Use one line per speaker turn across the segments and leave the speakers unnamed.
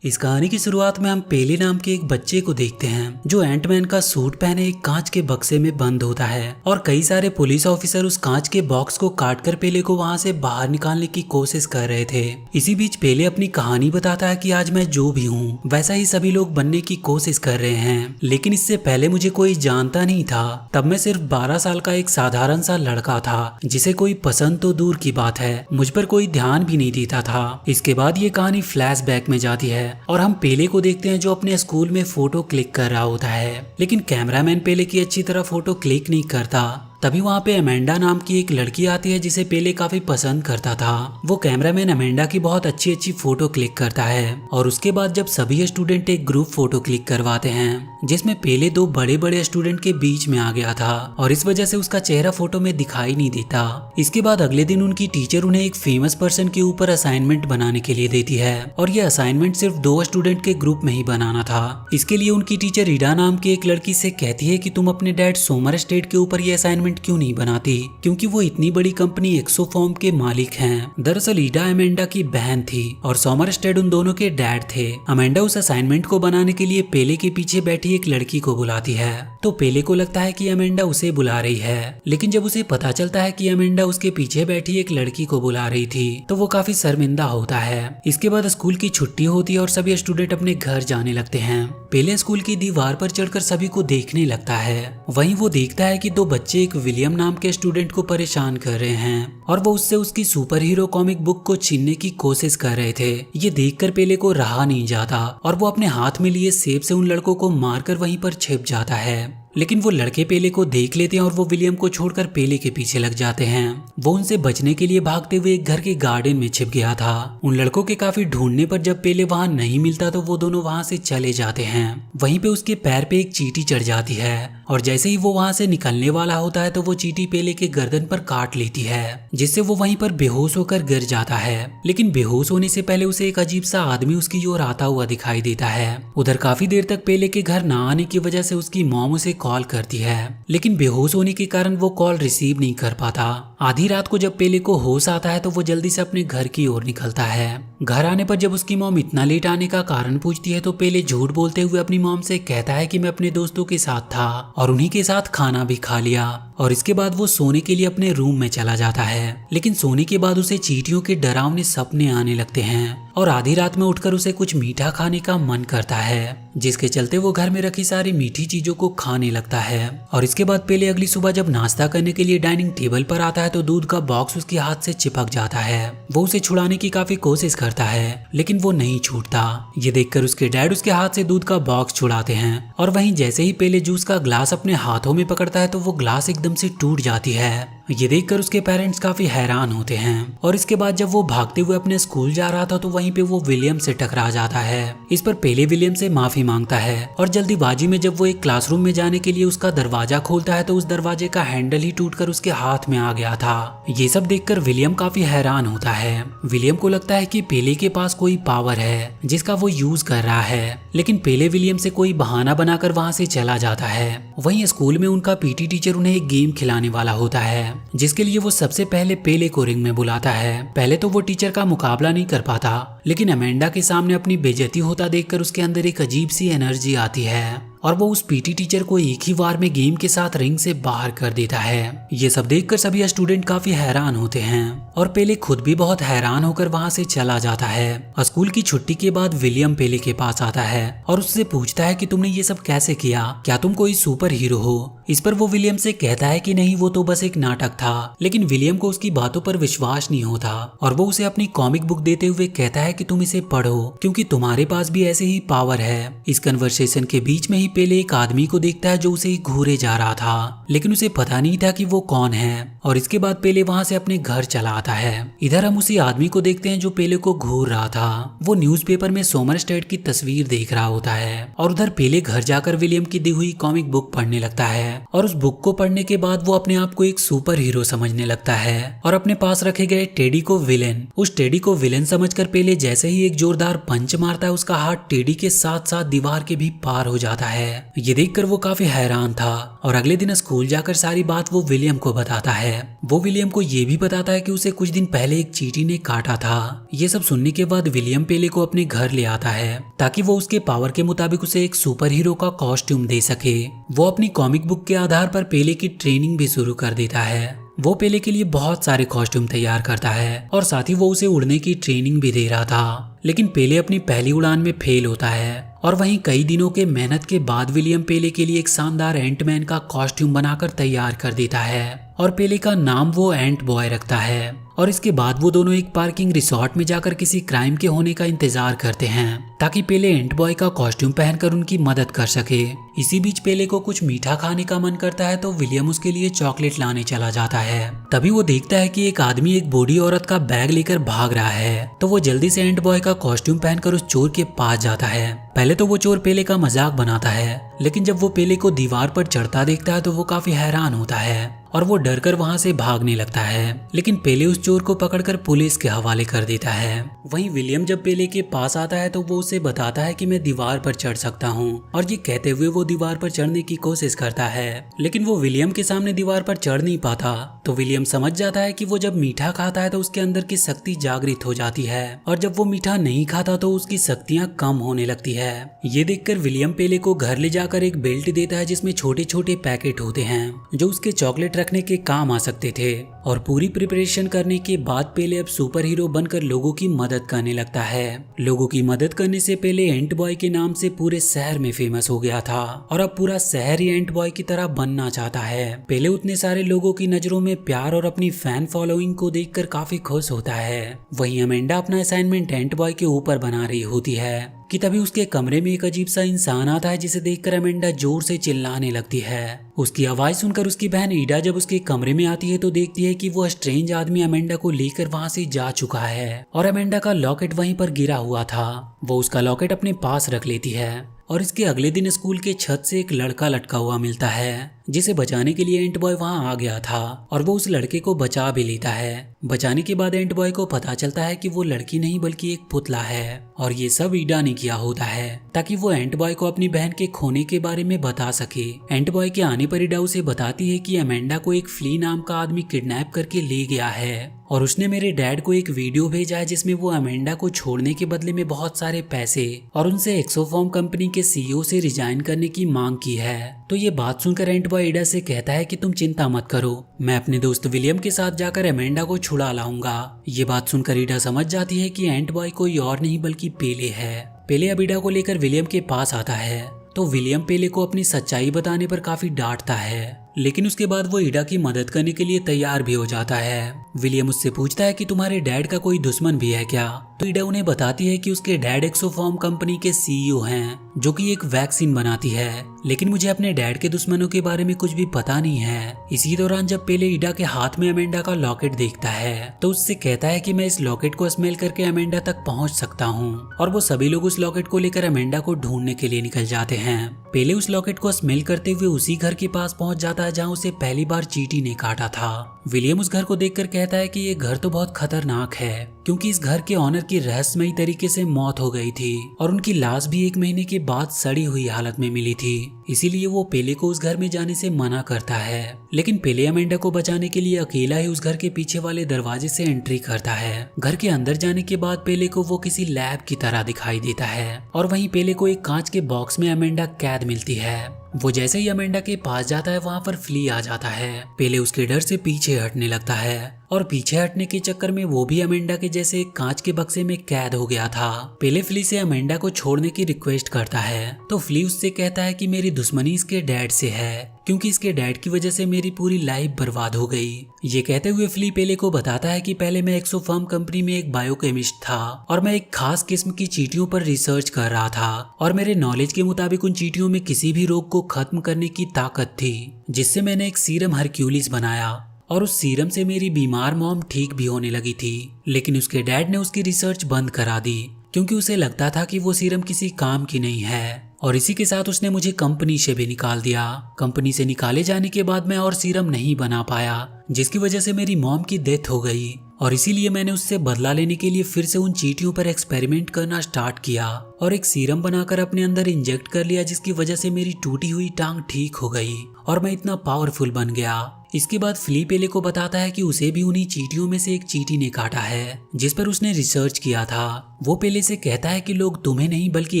इस कहानी की शुरुआत में हम पेले नाम के एक बच्चे को देखते हैं जो एंटमैन का सूट पहने एक कांच के बक्से में बंद होता है और कई सारे पुलिस ऑफिसर उस कांच के बॉक्स को काटकर पेले को वहां से बाहर निकालने की कोशिश कर रहे थे। इसी बीच पेले अपनी कहानी बताता है कि आज मैं जो भी हूँ वैसा ही सभी लोग बनने की कोशिश कर रहे हैं, लेकिन इससे पहले मुझे कोई जानता नहीं था। तब मैं सिर्फ 12 साल का एक साधारण सा लड़का था जिसे कोई पसंद तो दूर की बात है, मुझ पर कोई ध्यान भी नहीं देता था। इसके बाद ये कहानी फ्लैशबैक में जाती है और हम पेले को देखते हैं जो अपने स्कूल में फोटो क्लिक कर रहा होता है, लेकिन कैमरामैन पेले की अच्छी तरह फोटो क्लिक नहीं करता। तभी वहाँ पे अमेंडा नाम की एक लड़की आती है जिसे पेले काफी पसंद करता था। वो कैमरामैन अमेंडा की बहुत अच्छी अच्छी फोटो क्लिक करता है और उसके बाद जब सभी स्टूडेंट एक ग्रुप फोटो क्लिक करवाते हैं जिसमें पेले दो बड़े बड़े स्टूडेंट के बीच में आ गया था और इस वजह से उसका चेहरा फोटो में दिखाई नहीं देता। इसके बाद अगले दिन उनकी टीचर उन्हें एक फेमस पर्सन के ऊपर असाइनमेंट बनाने के लिए देती है और ये असाइनमेंट सिर्फ 2 स्टूडेंट के ग्रुप में ही बनाना था। इसके लिए उनकी टीचर ईडा नाम की एक लड़की से कहती है कि तुम अपने डैड सोमर स्टेट के ऊपर ये असाइनमेंट क्यों नहीं बनाती, क्योंकि वो इतनी बड़ी कंपनी एक्सोफॉर्म के मालिक हैं। दरअसल ईडा अमेंडा की बहन थी और सोमर स्टेट उन दोनों के डैड थे। अमेंडा उस असाइनमेंट को बनाने के लिए पेले के पीछे बैठी एक लड़की को बुलाती है तो पेले को लगता है कि अमेंडा उसे बुला रही है, लेकिन जब उसे पता चलता है कि अमेंडा उसके पीछे बैठी एक लड़की को बुला रही थी तो वो काफी शर्मिंदा होता है। इसके बाद स्कूल की छुट्टी होती है और सभी स्टूडेंट अपने घर जाने लगते हैं। पेले स्कूल की दीवार पर चढ़कर सभी को देखने लगता है। वहीं वो देखता है कि 2 बच्चे एक विलियम नाम के स्टूडेंट को परेशान कर रहे हैं और वो उससे उसकी सुपर हीरो कॉमिक बुक को छीनने की कोशिश कर रहे थे। ये देखकर पेले को रहा नहीं जाता और वो अपने हाथ में लिए सेब से उन लड़कों को मारकर वहीं पर छिप जाता है, लेकिन वो लड़के पेले को देख लेते हैं और वो विलियम को छोड़कर पेले के पीछे लग जाते हैं। वो उनसे बचने के लिए भागते हुए एक घर के गार्डन में छिप गया था। उन लड़कों के काफी ढूंढने पर जब पेले वहां नहीं मिलता तो वो दोनों वहां से चले जाते हैं। वहीं पे उसके पैर पे एक चींटी चढ़ जाती है और जैसे ही वो वहां से निकलने वाला होता है तो वो चींटी पेले के गर्दन पर काट लेती है, जिससे वो वहीं पर बेहोश होकर गिर जाता है। लेकिन बेहोश होने से पहले उसे एक अजीब सा आदमी उसकी ओर आता हुआ दिखाई देता है। उधर काफी देर तक पेले के घर न आने की वजह से उसकी मॉम उसे कॉल करती है, लेकिन बेहोश होने के कारण वो कॉल रिसीव नहीं कर पाता। आधी रात को जब पेले को होश आता है तो वो जल्दी से अपने घर की ओर निकलता है। घर आने पर जब उसकी मॉम इतना लेट आने का कारण पूछती है तो पेले झूठ बोलते हुए अपनी मॉम से कहता है कि मैं अपने दोस्तों के साथ था और उन्हीं के साथ खाना भी खा लिया। और इसके बाद वो सोने के लिए अपने रूम में चला जाता है, लेकिन सोने के बाद उसे चींटियों के डरावने सपने आने लगते हैं और आधी रात में उठकर उसे कुछ मीठा खाने का मन करता है, जिसके चलते वो घर में रखी सारी मीठी चीजों को खाने लगता है। और इसके बाद पेले अगली सुबह जब नाश्ता करने के लिए डाइनिंग टेबल पर आता है तो दूध का बॉक्स उसके हाथ से चिपक जाता है। वो उसे छुड़ाने की काफी कोशिश करता है, लेकिन वो नहीं छूटता। ये देखकर उसके डैड उसके हाथ से दूध का बॉक्स छुड़ाते हैं और वहीं जैसे ही पेले जूस का ग्लास अपने हाथों में पकड़ता है तो वो ग्लास एकदम से टूट जाती है। ये देखकर उसके पेरेंट्स काफी हैरान होते हैं और इसके बाद जब वो भागते हुए अपने स्कूल जा रहा था तो वहीं पे वो विलियम से टकरा जाता है। इस पर पेले विलियम से माफी मांगता है और जल्दीबाजी में जब वो एक क्लासरूम में जाने के लिए उसका दरवाजा खोलता है तो उस दरवाजे का हैंडल ही टूटकर उसके हाथ में आ गया था। ये सब देखकर विलियम काफी हैरान होता है। विलियम को लगता है कि पेले के पास कोई पावर है जिसका वो यूज कर रहा है, लेकिन पेले विलियम से कोई बहाना बनाकर वहां से चला जाता है। वहीं स्कूल में उनका पीटी टीचर उन्हें एक गेम खिलाने वाला होता है जिसके लिए वो सबसे पहले पेले को रिंग में बुलाता है। पहले तो वो टीचर का मुकाबला नहीं कर पाता, लेकिन अमेंडा के सामने अपनी बेइज्जती होता देखकर उसके अंदर एक अजीब सी एनर्जी आती है और वो उस पीटी टीचर को एक ही बार में गेम के साथ रिंग से बाहर कर देता है। ये सब देखकर सभी स्टूडेंट काफी हैरान होते हैं और पेले खुद भी बहुत हैरान होकर वहां से चला जाता है। स्कूल की छुट्टी के बाद विलियम पेले के पास आता है और उससे पूछता है कि तुमने ये सब कैसे किया, क्या तुम कोई सुपर हीरो हो? इस पर वो विलियम से कहता है कि नहीं, वो तो बस एक नाटक था। लेकिन विलियम को उसकी बातों पर विश्वास नहीं होता और वो उसे अपनी कॉमिक बुक देते हुए कहता है कि तुम इसे पढ़ो क्योंकि तुम्हारे पास भी ऐसे ही पावर है। इस कन्वर्सेशन के बीच में ही पेले एक आदमी को देखता है जो उसे घूरे जा रहा था, लेकिन उसे पता नहीं था कि वो कौन है। और इसके बाद पेले वहां से अपने घर चला आता है। इधर हम उसी आदमी को देखते हैं जो पेले को घूर रहा था। वो न्यूज़पेपर में सोमर स्टेट की तस्वीर देख रहा होता है और उधर पेले घर जाकर विलियम की दी हुई कॉमिक बुक पढ़ने लगता है और उस बुक को पढ़ने के बाद वो अपने आप को एक सुपर हीरो समझने लगता है और अपने पास रखे गए टेडी को विलेन। उस टेडी को विलेन समझकर पेले जैसे ही एक जोरदार पंच मारता है उसका हाथ टेडी के साथ साथ दीवार के भी पार हो जाता है। ये देखकर वो काफी हैरान था और अगले दिन स्कूल जाकर सारी बात वो विलियम को बताता है। है। वो विलियम को ये भी बताता है कि उसे कुछ दिन पहले एक चींटी ने काटा था। ये सब सुनने के बाद विलियम पेले को अपने घर ले आता है ताकि वो उसके पावर के मुताबिक उसे एक सुपर हीरो का कॉस्ट्यूम दे सके। वो अपनी कॉमिक बुक के आधार पर पेले की ट्रेनिंग भी शुरू कर देता है। वो पेले के लिए बहुत सारे कॉस्ट्यूम तैयार करता है और साथ ही वो उसे उड़ने की ट्रेनिंग भी दे रहा था। लेकिन पेले अपनी पहली उड़ान में फेल होता है और वहीं कई दिनों के मेहनत के बाद विलियम पेले के लिए एक शानदार एंटमैन का कॉस्ट्यूम बनाकर तैयार कर देता है और पेले का नाम वो एंट बॉय रखता है। और इसके बाद वो दोनों एक पार्किंग रिसोर्ट में जाकर किसी क्राइम के होने का इंतजार करते हैं ताकि पेले एंट बॉय का कॉस्ट्यूम पहनकर उनकी मदद कर सके। इसी बीच पेले को कुछ मीठा खाने का मन करता है तो विलियम उसके लिए चॉकलेट लाने चला जाता है। तभी वो देखता है कि एक आदमी एक बूढ़ी औरत का बैग लेकर भाग रहा है तो वो जल्दी से एंट बॉय का कॉस्ट्यूम पहनकर उस चोर के पास जाता है। पहले तो वो चोर पेले का मजाक बनाता है, लेकिन जब वो पेले को दीवार पर चढ़ता देखता है तो वो काफी हैरान होता है और वो डरकर वहां से भागने लगता है। लेकिन पेले उस चोर को पकड़कर पुलिस के हवाले कर देता है। वहीं विलियम जब पेले के पास आता है तो वो उसे बताता है कि मैं दीवार पर चढ़ सकता हूँ और ये कहते हुए वो दीवार पर चढ़ने की कोशिश करता है, लेकिन वो विलियम के सामने दीवार पर चढ़ नहीं पाता। तो विलियम समझ जाता है कि वो जब मीठा खाता है तो उसके अंदर की शक्ति जागृत हो जाती है और जब वो मीठा नहीं खाता तो उसकी शक्तियाँ कम होने लगती है। ये देखकर विलियम पेले को घर ले जाकर एक बेल्ट देता है जिसमें छोटे छोटे पैकेट होते हैं जो उसके चॉकलेट रखने के काम आ सकते थे। और पूरी प्रिपरेशन करने के बाद पेले अब सुपर हीरो बनकर लोगों की मदद करने लगता है। लोगों की मदद करने से पेले एंट बॉय के नाम से पूरे शहर में फेमस हो गया था और अब पूरा शहर ही एंट बॉय की तरह बनना चाहता है। पेले उतने सारे लोगों की नजरों में प्यार और अपनी फैन फॉलोइंग को देखकर काफी खुश होता है। वहीं अमेंडा अपना असाइनमेंट एंट बॉय के ऊपर बना रही होती है कि तभी उसके कमरे में एक अजीब सा इंसान आता है जिसे देखकर अमेंडा जोर से चिल्लाने लगती है। उसकी आवाज सुनकर उसकी बहन ईडा जब उसके कमरे में आती है तो देखती है कि वो स्ट्रेंज आदमी अमेंडा को लेकर वहां से जा चुका है और अमेंडा का लॉकेट वहीं पर गिरा हुआ था। वो उसका लॉकेट अपने पास रख लेती है और इसके अगले दिन स्कूल के छत से एक लड़का लटका हुआ मिलता है जिसे बचाने के लिए एंट बॉय वहां आ गया था और वो उस लड़के को बचा भी लेता है। बचाने के बाद एंट बॉय को पता चलता है कि वो लड़की नहीं बल्कि एक पुतला है और ये सब ईडा ने किया होता है ताकि वो एंट बॉय को अपनी बहन के खोने के बारे में बता सके। एंट बॉय के आने पर ईडा उसे बताती है कि अमेंडा को एक फ्ली नाम का आदमी किडनैप करके ले गया है और उसने मेरे डैड को एक वीडियो भेजा है जिसमें वो अमेंडा को छोड़ने के बदले में बहुत सारे पैसे और उनसे एक्सोफॉर्म कंपनी के सीईओ से रिजाइन करने की मांग की है। तो ये बात सुनकर एंट बॉय ईडा से कहता है कि तुम चिंता मत करो, मैं अपने दोस्त विलियम के साथ जाकर अमेंडा को छुड़ा लाऊंगा। ये बात सुनकर ईडा समझ जाती है कि एंट बॉय कोई और नहीं बल्कि पेले है। पेले अब ईडा को लेकर विलियम के पास आता है तो विलियम पेले को अपनी सच्चाई बताने पर काफी डांटता है, लेकिन उसके बाद वो ईडा की मदद करने के लिए तैयार भी हो जाता है। विलियम उससे पूछता है कि तुम्हारे डैड का कोई दुश्मन भी है क्या? तो ईडा उन्हें बताती है कि उसके डैड एक्सोफॉर्म कंपनी के सीईओ हैं जो कि एक वैक्सीन बनाती है, लेकिन मुझे अपने डैड के दुश्मनों के बारे में कुछ भी पता नहीं है। इसी दौरान जब पेले ईडा के हाथ में अमेंडा का लॉकेट देखता है तो उससे कहता है कि मैं इस लॉकेट को स्मेल करके अमेंडा तक पहुंच सकता हूं और वो सभी लोग उस लॉकेट को लेकर अमेंडा को ढूंढने के लिए निकल जाते हैं। पेले उस लॉकेट को स्मेल करते हुए उसी घर के पास पहुंच जाता है जहां उसे पहली बार चींटी ने काटा था। विलियम उस घर को देखकर कहता है कि ये घर तो बहुत खतरनाक है क्योंकि इस घर के ऑनर की रहस्यमयी तरीके से मौत हो गई थी और उनकी लाश भी 1 महीने के बाद सड़ी हुई हालत में मिली थी। इसीलिए वो पेले को उस घर में जाने से मना करता है, लेकिन पेले अमेंडा को बचाने के लिए अकेला ही उस घर के पीछे वाले दरवाजे से एंट्री करता है। घर के अंदर जाने के बाद पेले को वो किसी लैब की तरह दिखाई देता है और वहीं पेले को एक कांच के बॉक्स में अमेंडा कैद मिलती है। वो जैसे ही अमेंडा के पास जाता है वहां पर फ्ली आ जाता है। पेले उसके डर से पीछे हटने लगता है और पीछे हटने के चक्कर में वो भी अमेंडा के जैसे एक कांच के बक्से में कैद हो गया था। पेले फ्ली से अमेंडा को छोड़ने की रिक्वेस्ट करता है तो फ्ली उससे कहता है कि मेरी दुश्मनी इसके डैड से है क्योंकि इसके डैड की वजह से मेरी पूरी लाइफ बर्बाद हो गई। ये कहते हुए फ्ली पेले को बताता है कि पहले मैं एक्सोफॉर्म कंपनी में एक बायोकेमिस्ट था और मैं एक खास किस्म की चींटियों पर रिसर्च कर रहा था और मेरे नॉलेज के मुताबिक उन चींटियों में किसी भी रोग को खत्म करने की ताकत थी, जिससे मैंने एक सीरम हरक्यूलिस बनाया और उस सीरम से मेरी बीमार मॉम ठीक भी होने लगी थी। लेकिन उसके डैड ने उसकी रिसर्च बंद करा दी क्योंकि उसे लगता था कि वो सीरम किसी काम की नहीं है और इसी के साथ उसने मुझे कंपनी से भी निकाल दिया। कंपनी से निकाले जाने के बाद मैं और सीरम नहीं बना पाया जिसकी वजह से मेरी मॉम की डेथ हो गई और इसीलिए मैंने उससे बदला लेने के लिए फिर से उन चींटियों पर एक्सपेरिमेंट करना स्टार्ट किया और एक सीरम बनाकर अपने अंदर इंजेक्ट कर लिया जिसकी वजह से मेरी टूटी हुई टांग ठीक हो गई और मैं इतना पावरफुल बन गया। इसके बाद फ्ली पेले को बताता है कि उसे भी उन्हीं चींटियों में से एक चींटी ने काटा है जिस पर उसने रिसर्च किया था। वो पेले से कहता है कि लोग तुम्हें नहीं बल्कि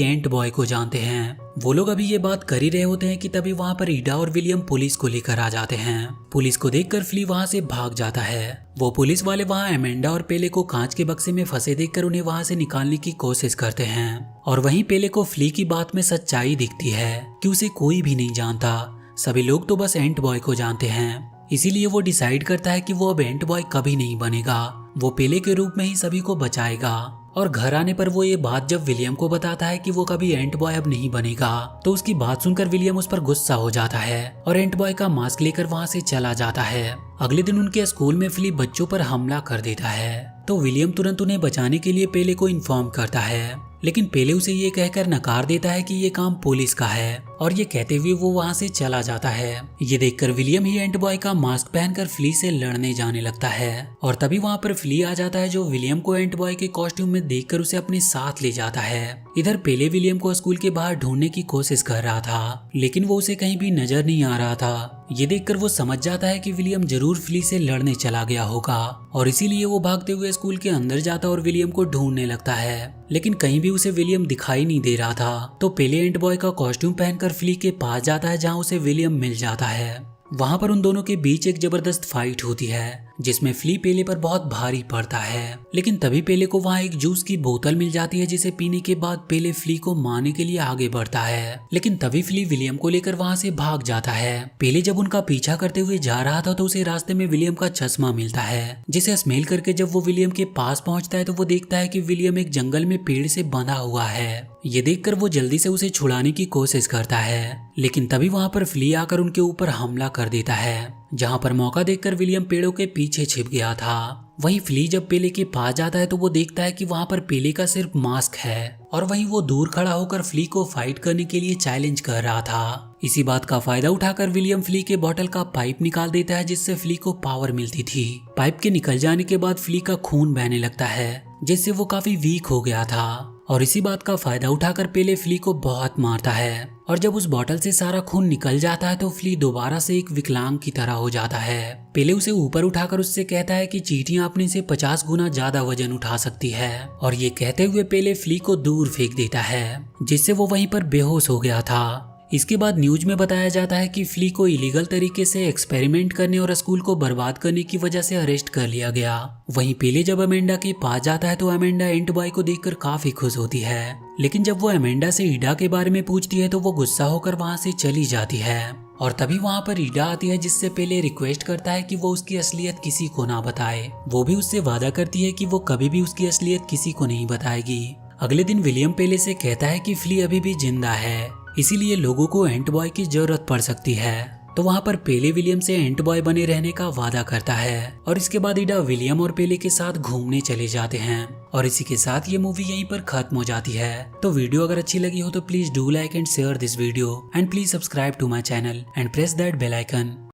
एंट बॉय को जानते हैं। वो लोग अभी ये बात कर ही रहे होते हैं कि तभी वहाँ पर ईडा और विलियम पुलिस को लेकर आ जाते हैं। पुलिस को देखकर फ्ली वहाँ से भाग जाता है। वो पुलिस वाले वहाँ एमेंडा और पेले को कांच के बक्से में फंसे देखकर उन्हें वहाँ से निकालने की कोशिश करते हैं और वहीं पेले को फ्ली की बात में सच्चाई दिखती है कि उसे कोई भी नहीं जानता, सभी लोग तो बस एंट बॉय को जानते हैं। इसीलिए वो डिसाइड करता है कि वो अब एंट बॉय कभी नहीं बनेगा, वो पेले के रूप में ही सभी को बचाएगा। और घर आने पर वो ये बात जब विलियम को बताता है कि वो कभी एंट बॉय अब नहीं बनेगा, तो उसकी बात सुनकर विलियम उस पर गुस्सा हो जाता है और एंट बॉय का मास्क लेकर वहाँ से चला जाता है। अगले दिन उनके स्कूल में फ्ली बच्चों पर हमला कर देता है, तो विलियम तुरंत उन्हें बचाने के लिए पेले को इन्फॉर्म करता है, लेकिन पेले उसे ये कहकर नकार देता है कि ये काम पुलिस का है और ये कहते हुए वो वहाँ से चला जाता है। ये देखकर विलियम ही एंट बॉय का मास्क पहनकर फ्ली से लड़ने जाने लगता है और तभी वहाँ पर फ्ली आ जाता है जो विलियम को एंट बॉय के कॉस्ट्यूम में देखकर उसे अपने साथ ले जाता है। इधर पेले विलियम को स्कूल के बाहर ढूंढने की कोशिश कर रहा था, लेकिन वो उसे कहीं भी नजर नहीं आ रहा था। ये देखकर वो समझ जाता है कि विलियम जरूर फ्ली से लड़ने चला गया होगा और इसीलिए वो भागते हुए स्कूल के अंदर जाता और विलियम को ढूंढने लगता है, लेकिन कहीं भी उसे विलियम दिखाई नहीं दे रहा था। तो पेले एंट बॉय का कॉस्ट्यूम पहनकर फ्ली के पास जाता है जहाँ उसे विलियम मिल जाता है। वहाँ पर उन दोनों के बीच एक जबरदस्त फाइट होती है जिसमें फ्ली पेले पर बहुत भारी पड़ता है, लेकिन तभी पेले को वहाँ एक जूस की बोतल मिल जाती है जिसे पीने के बाद पेले फ्ली को मारने के लिए आगे बढ़ता है, लेकिन तभी फ्ली विलियम को लेकर वहाँ से भाग जाता है। पेले जब उनका पीछा करते हुए जा रहा था तो उसे रास्ते में विलियम का चश्मा मिलता है, जिसे स्मेल करके जब वो विलियम के पास पहुंचता है तो वो देखता है कि विलियम एक जंगल में पेड़ से बंधा हुआ है। ये देखकर वो जल्दी से उसे छुड़ाने की कोशिश करता है, लेकिन तभी वहाँ पर फ्ली आकर उनके ऊपर हमला कर देता है, जहाँ पर मौका देखकर विलियम पेड़ों के पीछे छिप गया था। वहीं फ्ली जब पेले के पास जाता है तो वो देखता है कि वहाँ पर पेले का सिर्फ मास्क है और वहीं वो दूर खड़ा होकर फ्ली को फाइट करने के लिए चैलेंज कर रहा था। इसी बात का फायदा उठाकर विलियम फ्ली के बॉटल का पाइप निकाल देता है जिससे फ्ली को पावर मिलती थी। पाइप के निकल जाने के बाद फ्ली का खून बहने लगता है जिससे वो काफी वीक हो गया था और इसी बात का फायदा उठाकर पेले फ्ली को बहुत मारता है और जब उस बोतल से सारा खून निकल जाता है तो फ्ली दोबारा से एक विकलांग की तरह हो जाता है। पेले उसे ऊपर उठाकर उससे कहता है कि चींटियां अपने से 50 गुना ज्यादा वजन उठा सकती है और ये कहते हुए पेले फ्ली को दूर फेंक देता है जिससे वो वहीं पर बेहोश हो गया था। इसके बाद न्यूज में बताया जाता है कि फ्ली को इलीगल तरीके से एक्सपेरिमेंट करने और स्कूल को बर्बाद करने की वजह से अरेस्ट कर लिया गया। वहीं पेले जब अमेंडा के पास जाता है तो अमेंडा एंट बॉय को देखकर काफी खुश होती है, लेकिन जब वो अमेंडा से ईडा के बारे में पूछती है तो वो गुस्सा होकर वहाँ से चली जाती है और तभी वहाँ पर ईडा आती है जिससे पेले रिक्वेस्ट करता है कि वो उसकी असलियत किसी को ना बताए। वो भी उससे वादा करती है कि वो कभी भी उसकी असलियत किसी को नहीं बताएगी। अगले दिन विलियम पेले से कहता है कि फ्ली अभी भी जिंदा है, इसीलिए लोगों को एंट बॉय की जरूरत पड़ सकती है। तो वहाँ पर पेले विलियम से एंट बॉय बने रहने का वादा करता है और इसके बाद ईडा विलियम और पेले के साथ घूमने चले जाते हैं और इसी के साथ ये मूवी यहीं पर खत्म हो जाती है। तो वीडियो अगर अच्छी लगी हो तो please do like and share this video and please subscribe to my channel and press that bell icon.